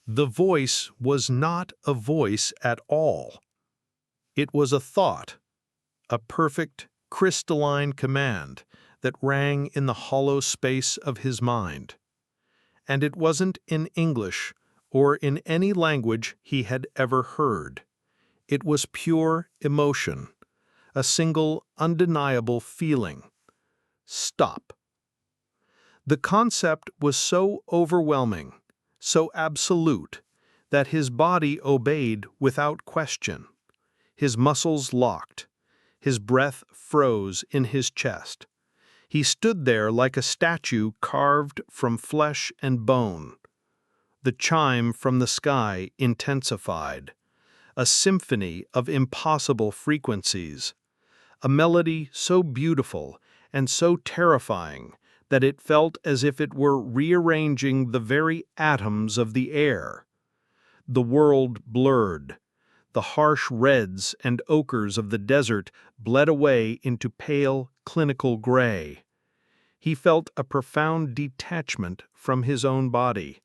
The voice was not a voice at all. It was a thought, a perfect, crystalline command that rang in the hollow space of his mind. And it wasn't in English or in any language he had ever heard. It was pure emotion, a single, undeniable feeling. Stop. The concept was so overwhelming, so absolute, that his body obeyed without question. His muscles locked. His breath froze in his chest. He stood there like a statue carved from flesh and bone. The chime from the sky intensified, a symphony of impossible frequencies, a melody so beautiful and so terrifying that it felt as if it were rearranging the very atoms of the air. The world blurred. The harsh reds and ochres of the desert bled away into pale, clinical gray. He felt a profound detachment from his own body,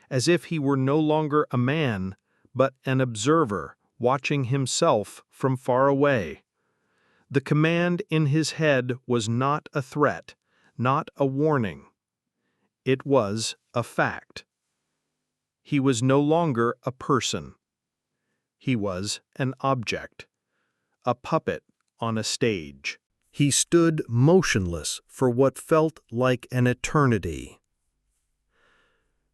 as if he were no longer a man, but an observer watching himself from far away. The command in his head was not a threat, not a warning. It was a fact. He was no longer a person. He was an object, a puppet on a stage. He stood motionless for what felt like an eternity.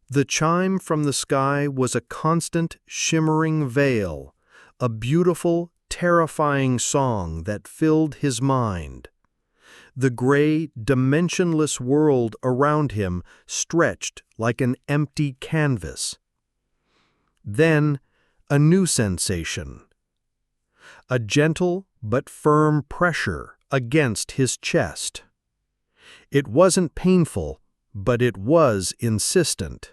The chime from the sky was a constant, shimmering veil, a beautiful, terrifying song that filled his mind. The gray, dimensionless world around him stretched like an empty canvas. Then, a new sensation. A gentle but firm pressure against his chest. It wasn't painful, but it was insistent.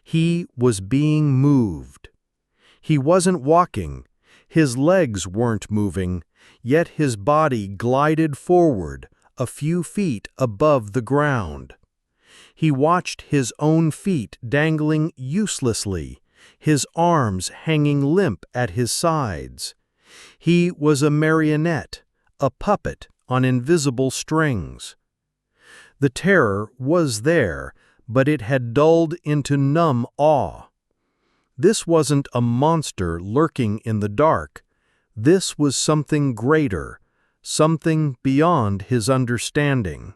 He was being moved. He wasn't walking. His legs weren't moving, yet his body glided forward a few feet above the ground. He watched his own feet dangling uselessly, his arms hanging limp at his sides. He was a marionette, a puppet on invisible strings. The terror was there, but it had dulled into numb awe. This wasn't a monster lurking in the dark. This was something greater, something beyond his understanding.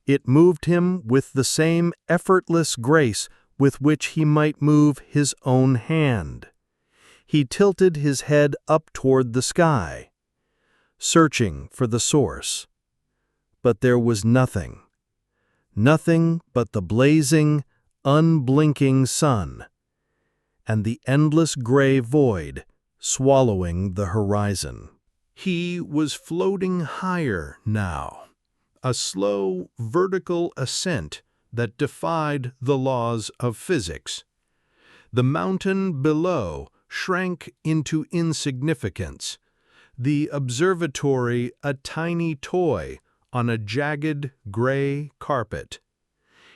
It moved him with the same effortless grace with which he might move his own hand. He tilted his head up toward the sky, searching for the source. But there was nothing. Nothing but the blazing, unblinking sun, and the endless gray void swallowing the horizon. He was floating higher now, a slow, vertical ascent that defied the laws of physics. The mountain below shrank into insignificance, the observatory a tiny toy on a jagged gray carpet.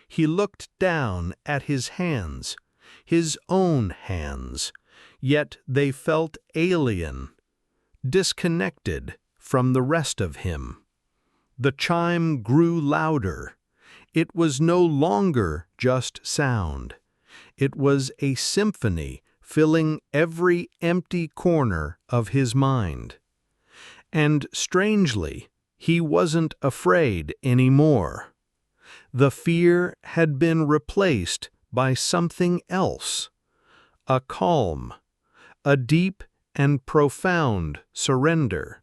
He looked down at his hands, his own hands, yet they felt alien, disconnected from the rest of him. The chime grew louder. It was no longer just sound. It was a symphony filling every empty corner of his mind. And strangely, he wasn't afraid anymore. The fear had been replaced by something else, a calm, a deep and profound surrender.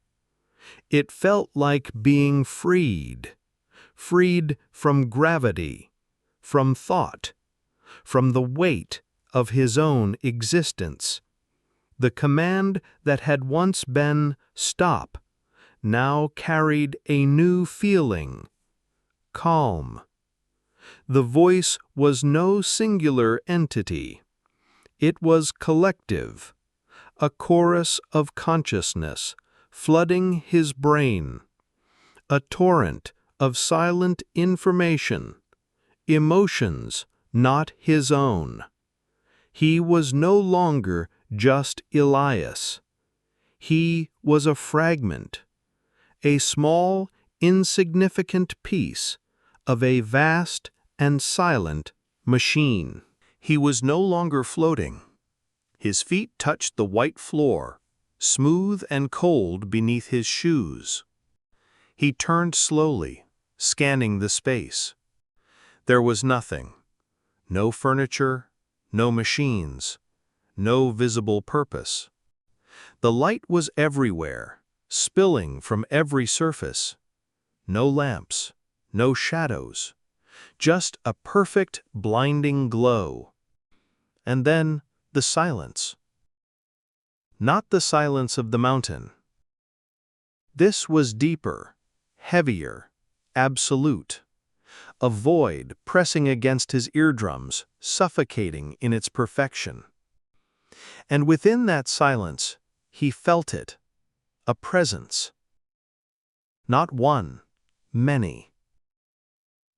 It felt like being freed from gravity, from thought, from the weight of his own existence. The command that had once been "stop" now carried a new feeling, calm. The voice was no singular entity. It was collective, a chorus of consciousness flooding his brain, a torrent of silent information, emotions not his own. He was no longer just Elias. He was a fragment, a small, insignificant piece of a vast and silent machine. He was no longer floating. His feet touched the white floor, smooth and cold beneath his shoes. He turned slowly, scanning the space. There was nothing. No furniture, no machines, no visible purpose. The light was everywhere, spilling from every surface. No lamps, no shadows, just a perfect, blinding glow. And then the silence. Not the silence of the mountain. This was deeper, heavier, absolute. A void pressing against his eardrums, suffocating in its perfection. And within that silence, he felt it, a presence. Not one, many.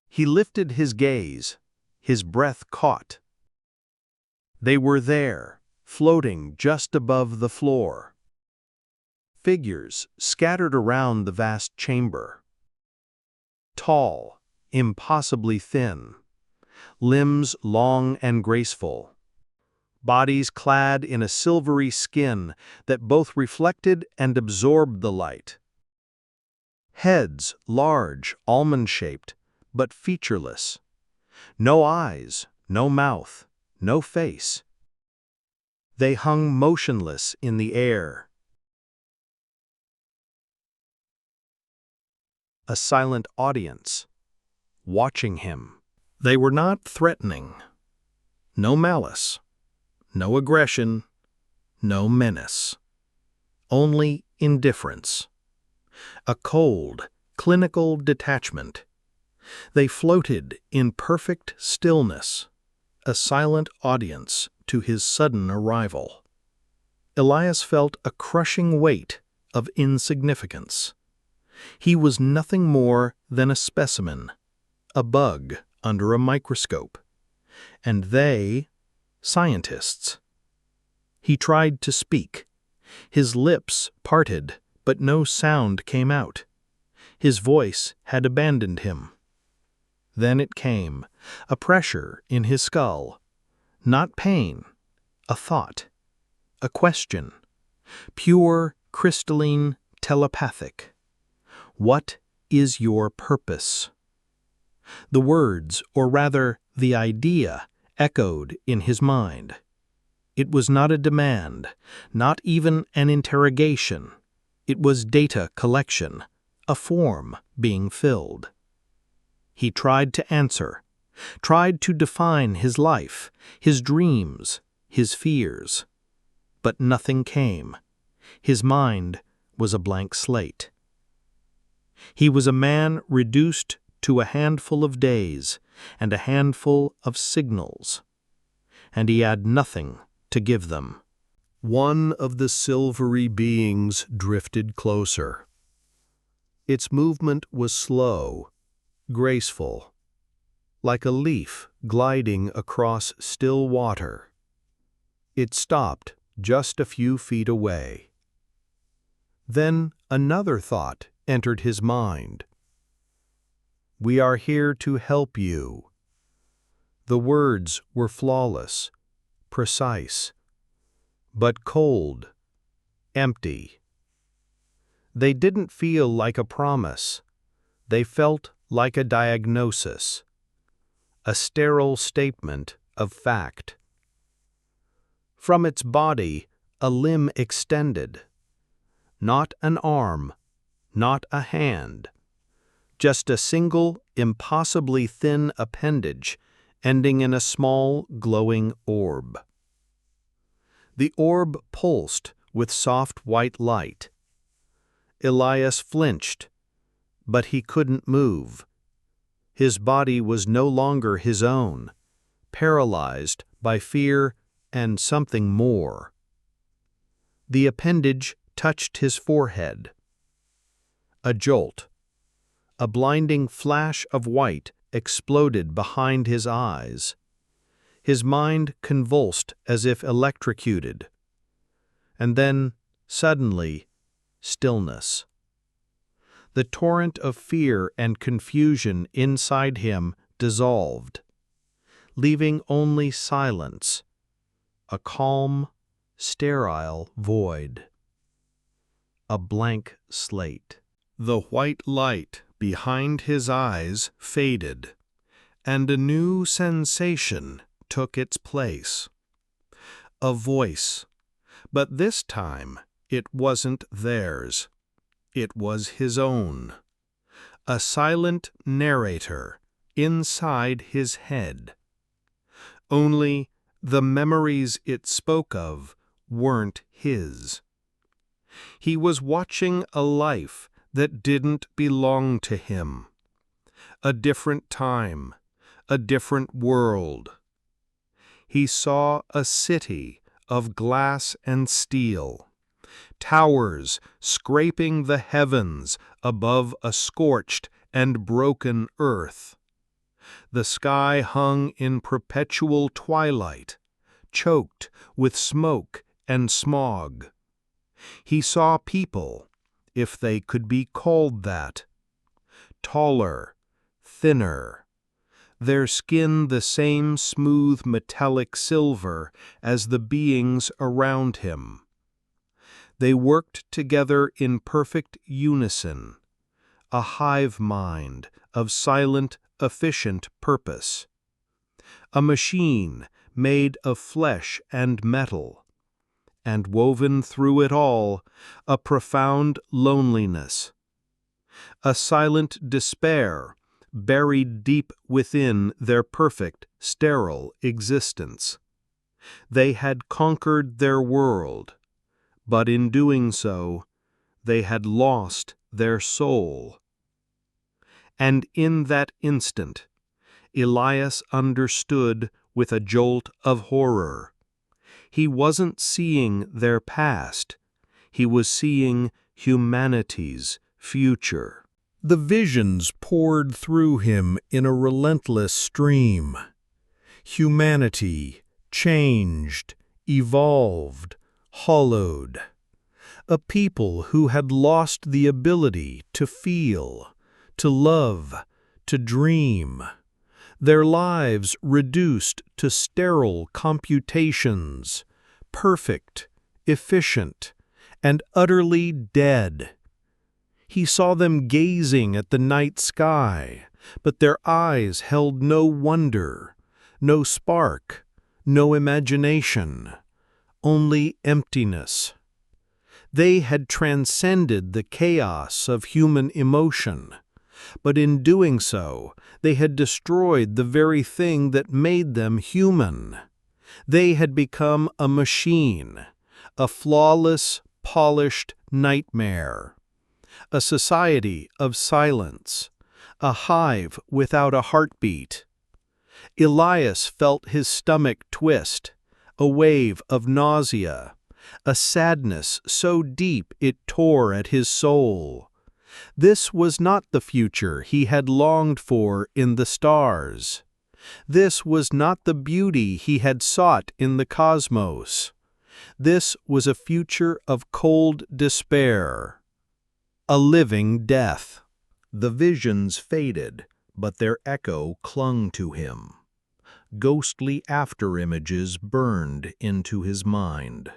He lifted his gaze, his breath caught. They were there, floating just above the floor. Figures scattered around the vast chamber. Tall, impossibly thin, limbs long and graceful, bodies clad in a silvery skin that both reflected and absorbed the light. Heads large, almond-shaped, but featureless. No eyes, no mouth, no face. They hung motionless in the air. A silent audience, watching him. They were not threatening. No malice, no aggression, no menace. Only indifference. A cold, clinical detachment. They floated in perfect stillness, a silent audience to his sudden arrival. Elias felt a crushing weight of insignificance. He was nothing more than a specimen, a bug under a microscope, and they, scientists. He tried to speak. His lips parted, but no sound came out. His voice had abandoned him. Then it came, a pressure in his skull. Not pain, a thought, a question. Pure, crystalline, telepathic. What is your purpose? The words, or rather the idea, echoed in his mind. It was not a demand, not even an interrogation. It was data collection, a form being filled. He tried to answer, tried to define his life, his dreams, his fears. But nothing came. His mind was a blank slate. He was a man reduced to a handful of days and a handful of signals, and he had nothing to give them. One of the silvery beings drifted closer. Its movement was slow, graceful, like a leaf gliding across still water. It stopped just a few feet away. Then another thought entered his mind. We are here to help you. The words were flawless, precise, but cold, empty. They didn't feel like a promise. They felt like a diagnosis, a sterile statement of fact. From its body, a limb extended. Not an arm, not a hand. Just a single, impossibly thin appendage ending in a small, glowing orb. The orb pulsed with soft white light. Elias flinched, but he couldn't move. His body was no longer his own, paralyzed by fear and something more. The appendage touched his forehead. A jolt. A blinding flash of white exploded behind his eyes. His mind convulsed as if electrocuted. And then, suddenly, stillness. The torrent of fear and confusion inside him dissolved, leaving only silence, a calm, sterile void. A blank slate. The white light behind his eyes faded, and a new sensation took its place. A voice, but this time it wasn't theirs. It was his own. A silent narrator inside his head. Only the memories it spoke of weren't his. He was watching a life that didn't belong to him. A different time, a different world. He saw a city of glass and steel, towers scraping the heavens above a scorched and broken earth. The sky hung in perpetual twilight, choked with smoke and smog. He saw people, if they could be called that, taller, thinner, their skin the same smooth metallic silver as the beings around him. They worked together in perfect unison, a hive mind of silent, efficient purpose. A machine made of flesh and metal, and woven through it all a profound loneliness, a silent despair buried deep within their perfect, sterile existence. They had conquered their world, but in doing so, they had lost their soul. And in that instant, Elias understood with a jolt of horror. He wasn't seeing their past. He was seeing humanity's future. The visions poured through him in a relentless stream. Humanity changed, evolved, hollowed. A people who had lost the ability to feel, to love, to dream. Their lives reduced to sterile computations, perfect, efficient, and utterly dead. He saw them gazing at the night sky, but their eyes held no wonder, no spark, no imagination, only emptiness. They had transcended the chaos of human emotion, but in doing so, they had destroyed the very thing that made them human. They had become a machine, a flawless, polished nightmare. A society of silence, a hive without a heartbeat. Elias felt his stomach twist, a wave of nausea, a sadness so deep it tore at his soul. This was not the future he had longed for in the stars. This was not the beauty he had sought in the cosmos. This was a future of cold despair. A living death. The visions faded, but their echo clung to him. Ghostly after-images burned into his mind.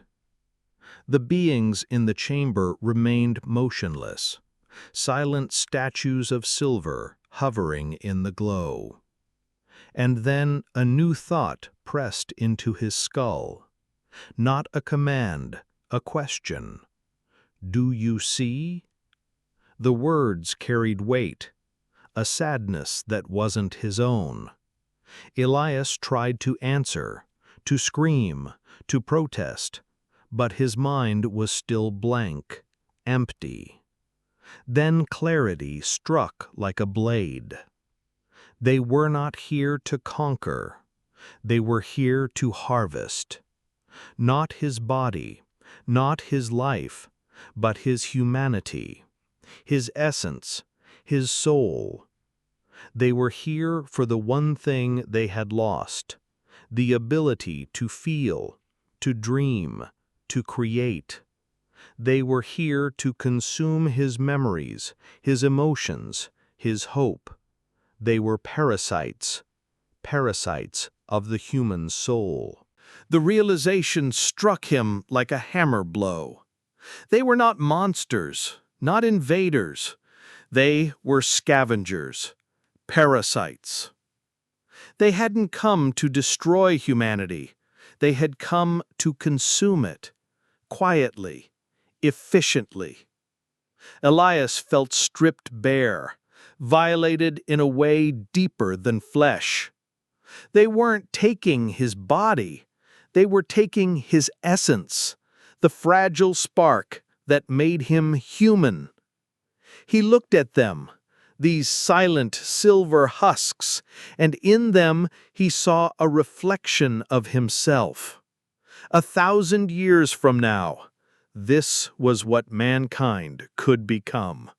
The beings in the chamber remained motionless, silent statues of silver hovering in the glow. And then a new thought pressed into his skull. Not a command, a question. "Do you see?" The words carried weight, a sadness that wasn't his own. Elias tried to answer, to scream, to protest, but his mind was still blank, empty. Then clarity struck like a blade. They were not here to conquer. They were here to harvest. Not his body, not his life, but his humanity. His essence, his soul. They were here for the one thing they had lost, the ability to feel, to dream, to create. They were here to consume his memories, his emotions, his hope. They were parasites, parasites of the human soul. The realization struck him like a hammer blow. They were not monsters, not invaders. They were scavengers, parasites. They hadn't come to destroy humanity. They had come to consume it, quietly, efficiently. Elias felt stripped bare, violated in a way deeper than flesh. They weren't taking his body, they were taking his essence, the fragile spark that made him human. He looked at them, these silent silver husks, and in them he saw a reflection of himself. 1,000 years from now, this was what mankind could become.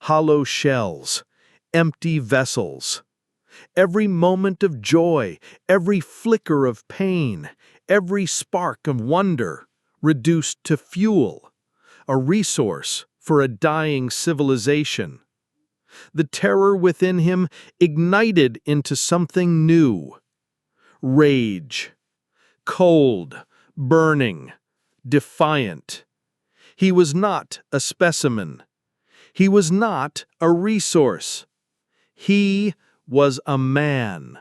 Hollow shells, empty vessels. Every moment of joy, every flicker of pain, every spark of wonder reduced to fuel, a resource for a dying civilization. The terror within him ignited into something new. Rage. Cold, burning, defiant. He was not a specimen. He was not a resource. He was a man,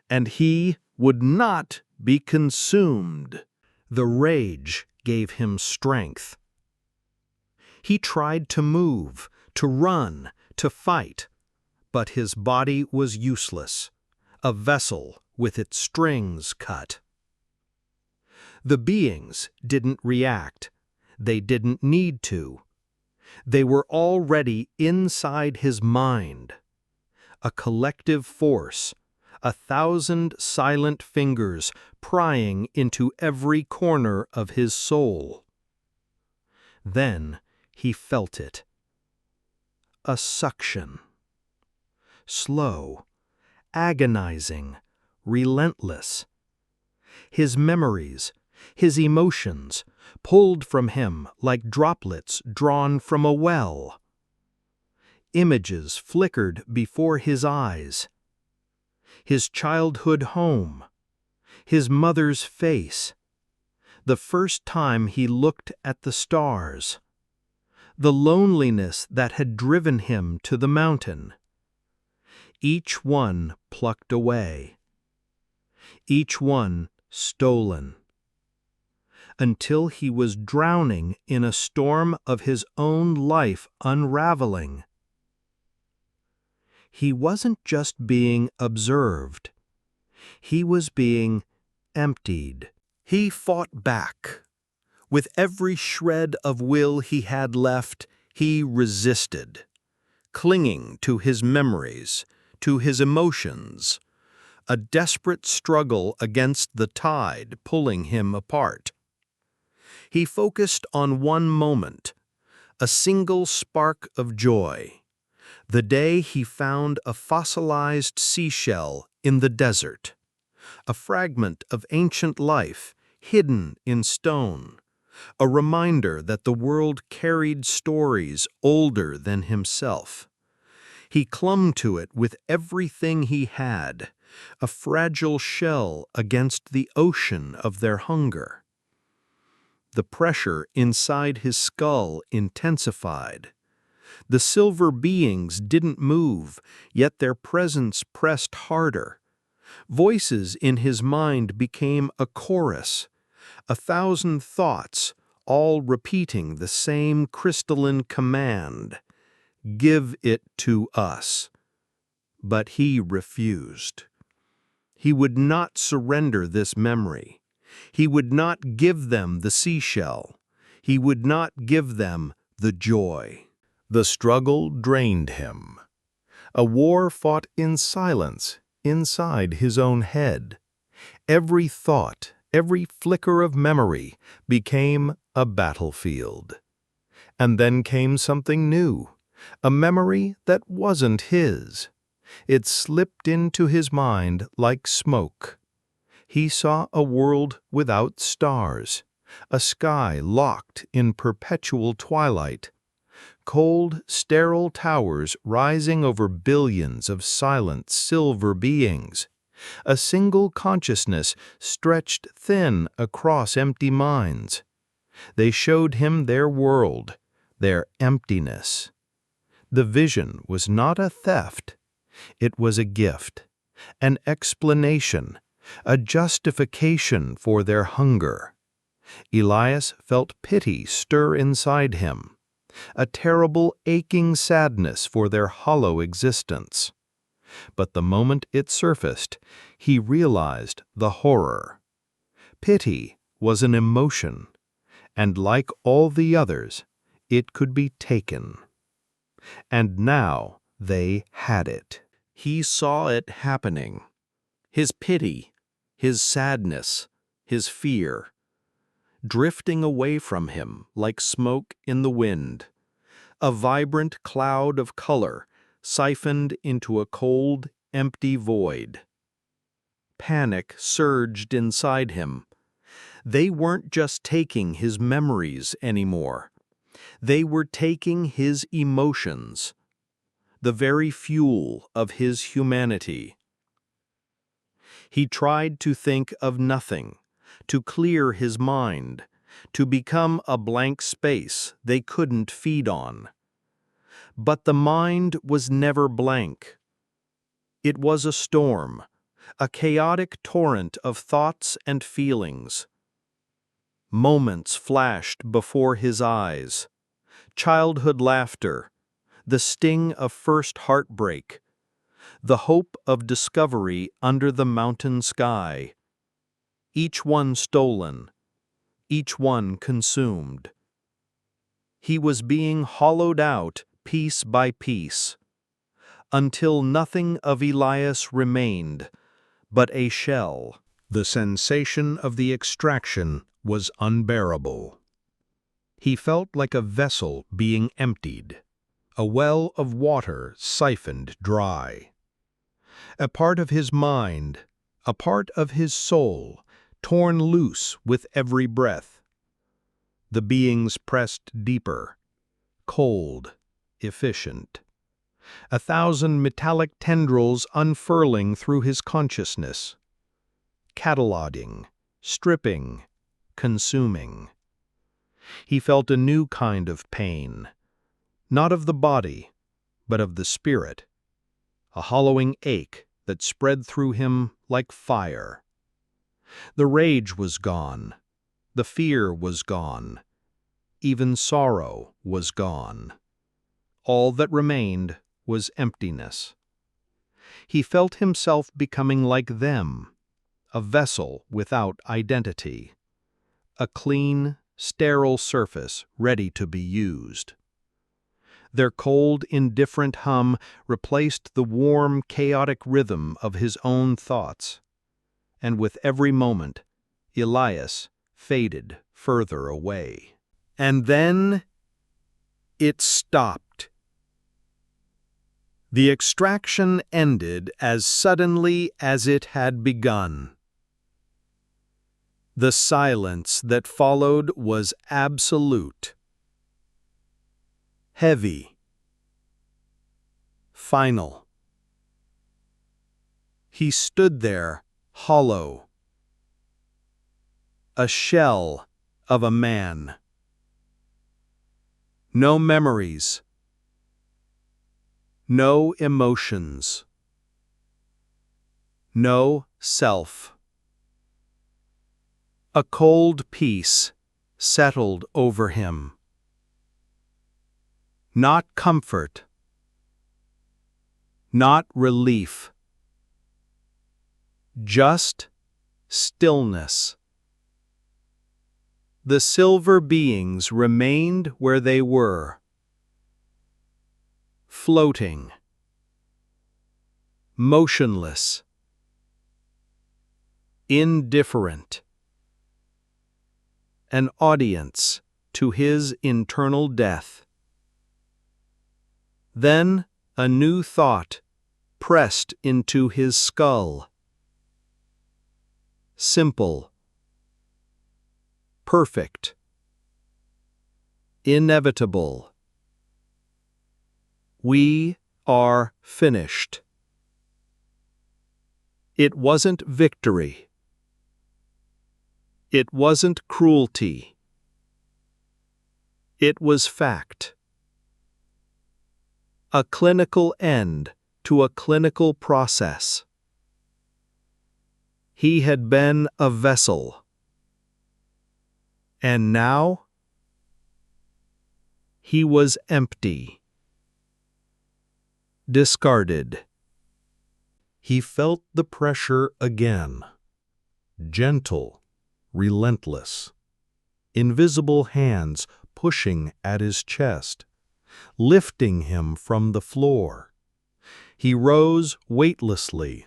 and he would not be consumed. The rage gave him strength. He tried to move, to run, to fight, but his body was useless, a vessel with its strings cut. The beings didn't react. They didn't need to. They were already inside his mind. A collective force, 1,000 silent fingers prying into every corner of his soul. Then he felt it. A suction. Slow, agonizing, relentless. His memories, his emotions, pulled from him like droplets drawn from a well. Images flickered before his eyes. His childhood home, his mother's face, the first time he looked at the stars, the loneliness that had driven him to the mountain. Each one plucked away, each one stolen, until he was drowning in a storm of his own life unraveling. He wasn't just being observed. He was being emptied. He fought back. With every shred of will he had left, he resisted, clinging to his memories, to his emotions, a desperate struggle against the tide pulling him apart. He focused on one moment, a single spark of joy. The day he found a fossilized seashell in the desert, a fragment of ancient life hidden in stone, a reminder that the world carried stories older than himself. He clung to it with everything he had, a fragile shell against the ocean of their hunger. The pressure inside his skull intensified. The silver beings didn't move, yet their presence pressed harder. Voices in his mind became a chorus, 1,000 thoughts, all repeating the same crystalline command: "Give it to us." But he refused. He would not surrender this memory. He would not give them the seashell. He would not give them the joy. The struggle drained him. A war fought in silence inside his own head. Every thought, every flicker of memory became a battlefield. And then came something new, a memory that wasn't his. It slipped into his mind like smoke. He saw a world without stars, a sky locked in perpetual twilight, cold, sterile towers rising over billions of silent silver beings, a single consciousness stretched thin across empty minds. They showed him their world, their emptiness. The vision was not a theft, it was a gift, an explanation, a justification for their hunger. Elias felt pity stir inside him, a terrible aching sadness for their hollow existence. But the moment it surfaced, he realized the horror. Pity was an emotion, and like all the others, it could be taken. And now they had it. He saw it happening. His pity, his sadness, his fear, drifting away from him like smoke in the wind, a vibrant cloud of color siphoned into a cold, empty void. Panic surged inside him. They weren't just taking his memories anymore. They were taking his emotions, the very fuel of his humanity. He tried to think of nothing, to clear his mind, to become a blank space they couldn't feed on. But the mind was never blank. It was a storm, a chaotic torrent of thoughts and feelings. Moments flashed before his eyes. Childhood laughter, the sting of first heartbreak, the hope of discovery under the mountain sky. Each one stolen, each one consumed. He was being hollowed out piece by piece, until nothing of Elias remained but a shell. The sensation of the extraction was unbearable. He felt like a vessel being emptied, a well of water siphoned dry. A part of his mind, a part of his soul, torn loose with every breath. The beings pressed deeper, cold, efficient. 1,000 metallic tendrils unfurling through his consciousness, cataloging, stripping, consuming. He felt a new kind of pain, not of the body, but of the spirit, a hollowing ache that spread through him like fire. The rage was gone, the fear was gone, even sorrow was gone. All that remained was emptiness. He felt himself becoming like them, a vessel without identity, a clean, sterile surface ready to be used. Their cold, indifferent hum replaced the warm, chaotic rhythm of his own thoughts. And with every moment, Elias faded further away. And then it stopped. The extraction ended as suddenly as it had begun. The silence that followed was absolute. Heavy. Final. He stood there, hollow. A shell of a man. No memories. No emotions. No self. A cold peace settled over him. Not comfort. Not relief. Just stillness. The silver beings remained where they were, floating, motionless, indifferent, an audience to his internal death. Then a new thought pressed into his skull. simple, perfect, inevitable. We are finished. It wasn't victory. It wasn't cruelty. It was fact. A clinical end to a clinical process. He had been a vessel. And now he was empty. Discarded. He felt the pressure again. Gentle, relentless. Invisible hands pushing at his chest, lifting him from the floor. He rose weightlessly,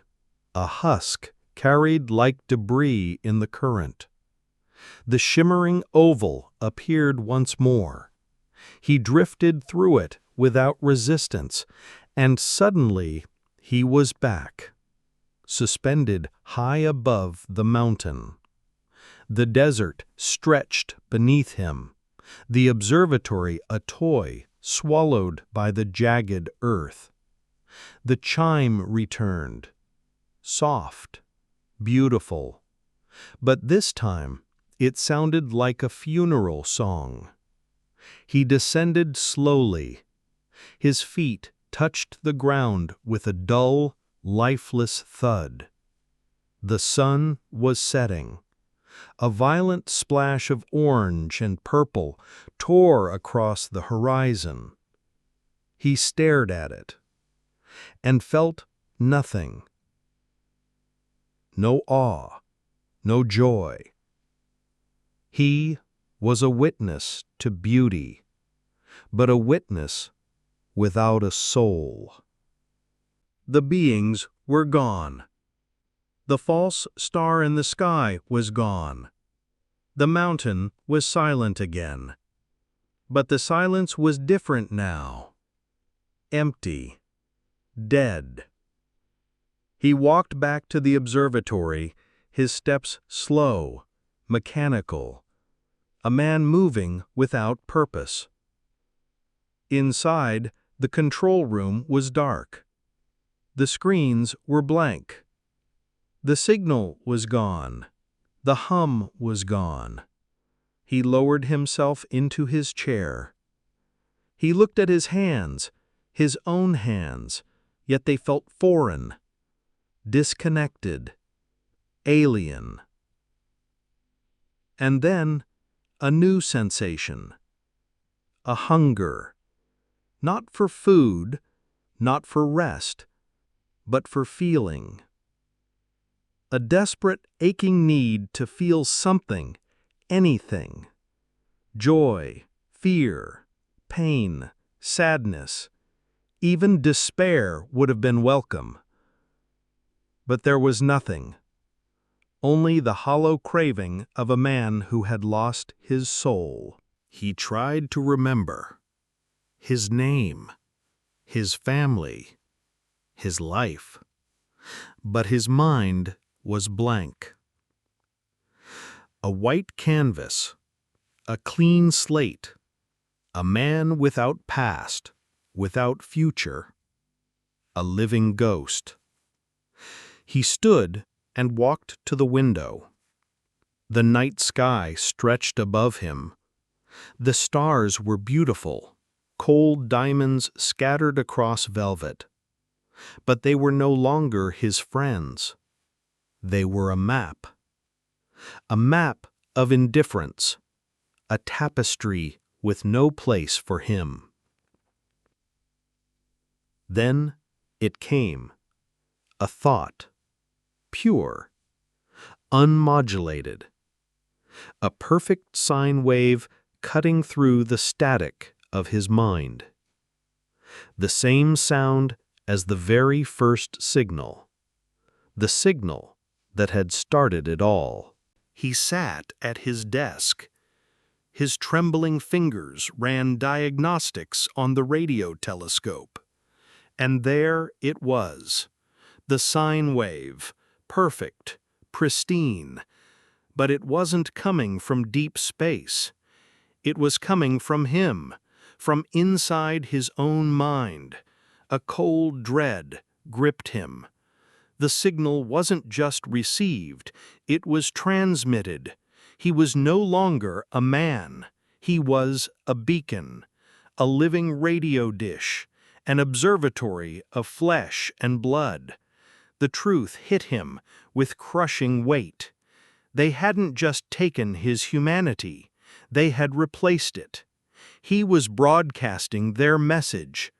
a husk carried like debris in the current. The shimmering oval appeared once more. He drifted through it without resistance, and suddenly he was back, suspended high above the mountain. The desert stretched beneath him, the observatory a toy swallowed by the jagged earth. The chime returned, soft, beautiful, but this time it sounded like a funeral song. He descended slowly. His feet touched the ground with a dull, lifeless thud. The sun was setting. A violent splash of orange and purple tore across the horizon. He stared at it and felt nothing. No awe, no joy. He was a witness to beauty, but a witness without a soul. The beings were gone. The false star in the sky was gone. The mountain was silent again. But the silence was different now. Empty. Dead. He walked back to the observatory, his steps slow, mechanical. A man moving without purpose. Inside, the control room was dark. The screens were blank. The signal was gone. The hum was gone. He lowered himself into his chair. He looked at his hands, his own hands, yet they felt foreign, disconnected, alien. And then, a new sensation. A hunger. Not for food, not for rest, but for feeling. A desperate, aching need to feel something, anything. Joy, fear, pain, sadness, even despair would have been welcome. But there was nothing. Only the hollow craving of a man who had lost his soul. He tried to remember his name, his family, his life, but his mind was blank. A white canvas, a clean slate, a man without past, without future, a living ghost. He stood and walked to the window. The night sky stretched above him. The stars were beautiful, cold diamonds scattered across velvet. But they were no longer his friends. They were a map of indifference, a tapestry with no place for him. Then it came, a thought, pure, unmodulated, a perfect sine wave cutting through the static of his mind. The same sound as the very first signal, the signal that had started it all. He sat at his desk. His trembling fingers ran diagnostics on the radio telescope. And there it was, the sine wave, perfect, pristine, but it wasn't coming from deep space. It was coming from him, from inside his own mind. A cold dread gripped him. The signal wasn't just received, it was transmitted. He was no longer a man. He was a beacon, a living radio dish, an observatory of flesh and blood. The truth hit him with crushing weight. They hadn't just taken his humanity, they had replaced it. He was broadcasting their message,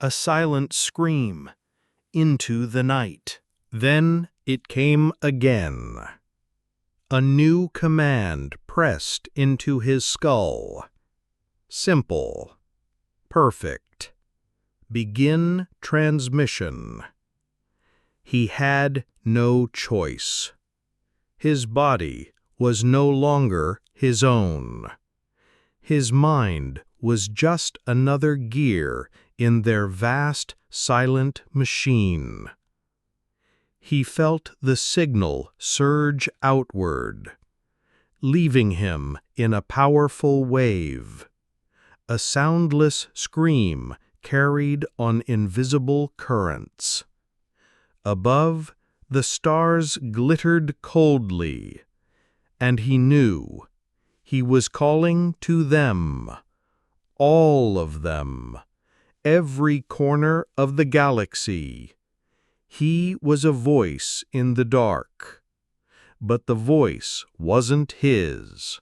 a silent scream, into the night. Then it came again. A new command pressed into his skull. Simple. Perfect. Begin transmission. He had no choice. His body was no longer his own. His mind was just another gear in their vast, silent machine. He felt the signal surge outward, leaving him in a powerful wave. A soundless scream carried on invisible currents. Above, the stars glittered coldly, and he knew he was calling to them, all of them, every corner of the galaxy. He was a voice in the dark, but the voice wasn't his.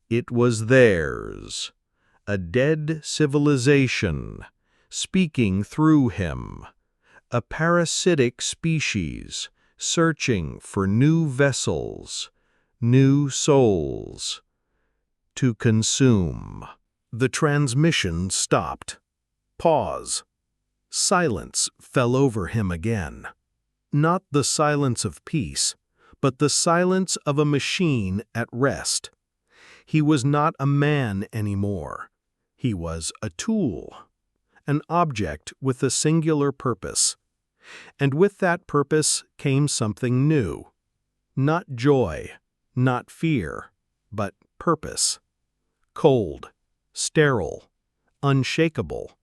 It was theirs, a dead civilization speaking through him, a parasitic species searching for new vessels, new souls, to consume. The transmission stopped. Pause. Silence fell over him again. Not the silence of peace, but the silence of a machine at rest. He was not a man anymore. He was a tool, an object with a singular purpose. And with that purpose came something new. Not joy, not fear, but purpose. Cold, sterile, unshakable.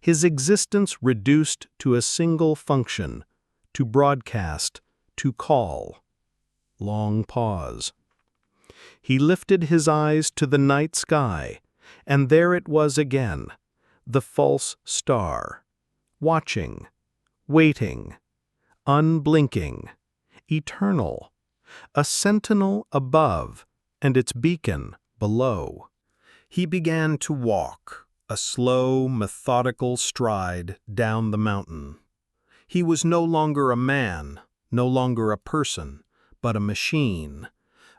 His existence reduced to a single function, to broadcast, to call. Long pause. He lifted his eyes to the night sky, and there it was again, the false star, watching, waiting, unblinking, eternal, a sentinel above and its beacon below. He began to walk, a slow, methodical stride down the mountain. He was no longer a man, no longer a person, but a machine,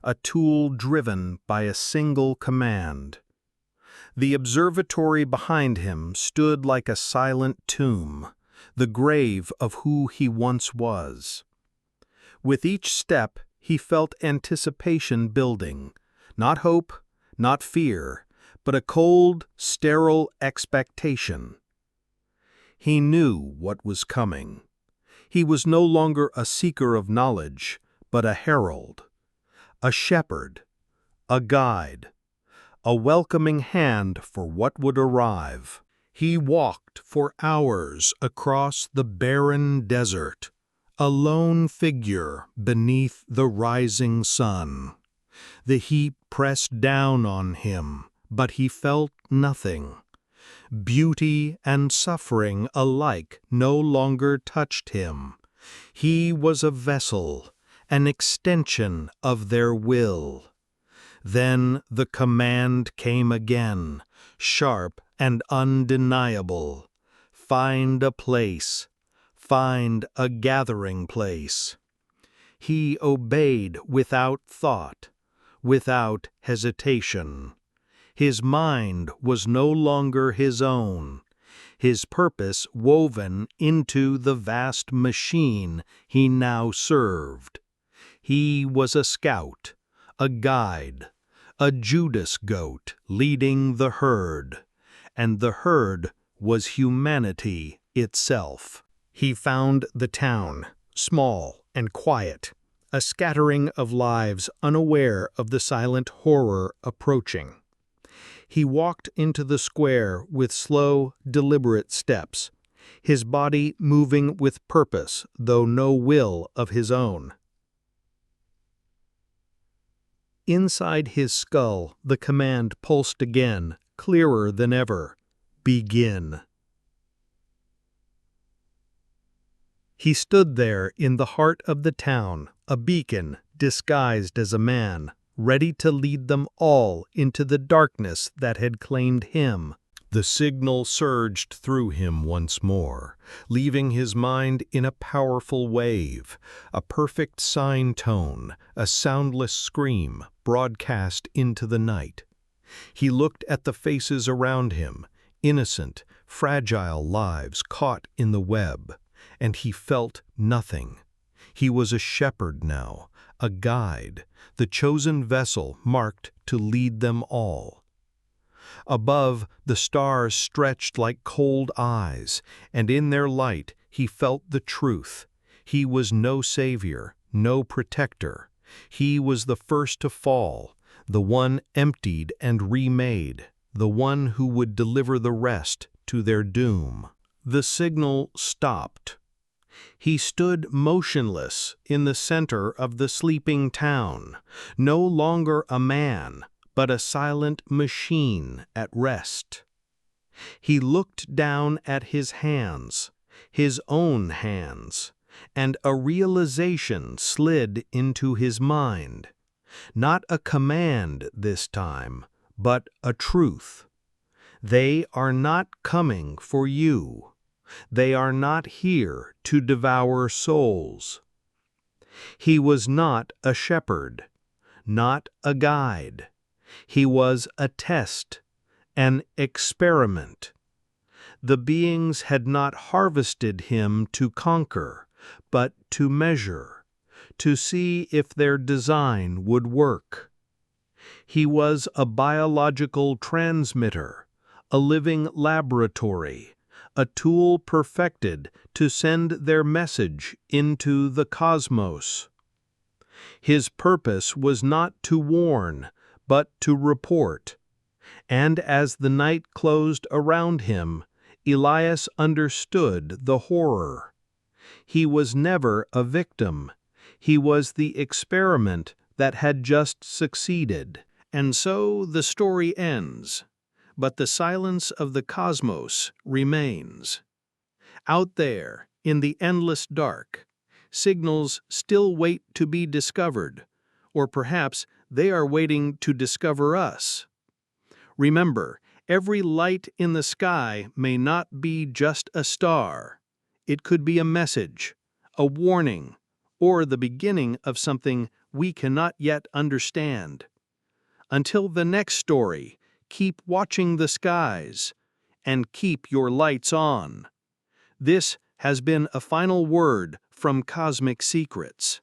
a tool driven by a single command. The observatory behind him stood like a silent tomb, the grave of who he once was. With each step, he felt anticipation building, not hope, not fear, but a cold, sterile expectation. He knew what was coming. He was no longer a seeker of knowledge, but a herald, a shepherd, a guide, a welcoming hand for what would arrive. He walked for hours across the barren desert, a lone figure beneath the rising sun. The heat pressed down on him, but he felt nothing. Beauty and suffering alike no longer touched him. He was a vessel, an extension of their will. Then the command came again, sharp and undeniable. Find a place. Find a gathering place. He obeyed without thought, without hesitation. His mind was no longer his own, his purpose woven into the vast machine he now served. He was a scout, a guide, a Judas goat leading the herd, and the herd was humanity itself. He found the town, small and quiet, a scattering of lives unaware of the silent horror approaching. He walked into the square with slow, deliberate steps, his body moving with purpose, though no will of his own. Inside his skull, the command pulsed again, clearer than ever. Begin. He stood there in the heart of the town, a beacon disguised as a man, ready to lead them all into the darkness that had claimed him. The signal surged through him once more, leaving his mind in a powerful wave, a perfect sine tone, a soundless scream broadcast into the night. He looked at the faces around him, innocent, fragile lives caught in the web, and he felt nothing. He was a shepherd now, a guide, the chosen vessel marked to lead them all. Above, the stars stretched like cold eyes, and in their light he felt the truth. He was no savior, no protector. He was the first to fall, the one emptied and remade, the one who would deliver the rest to their doom. The signal stopped. He stood motionless in the center of the sleeping town, no longer a man, but a silent machine at rest. He looked down at his hands, his own hands, and a realization slid into his mind. Not a command this time, but a truth. They are not coming for you. They are not here to devour souls. He was not a shepherd, not a guide. He was a test, an experiment. The beings had not harvested him to conquer, but to measure, to see if their design would work. He was a biological transmitter, a living laboratory, a tool perfected to send their message into the cosmos. His purpose was not to warn, but to report. And as the night closed around him, Elias understood the horror. He was never a victim. He was the experiment that had just succeeded. And so the story ends, but the silence of the cosmos remains. Out there, in the endless dark, signals still wait to be discovered, or perhaps they are waiting to discover us. Remember, every light in the sky may not be just a star. It could be a message, a warning, or the beginning of something we cannot yet understand. Until the next story, keep watching the skies and keep your lights on. This has been a final word from Cosmic Secrets.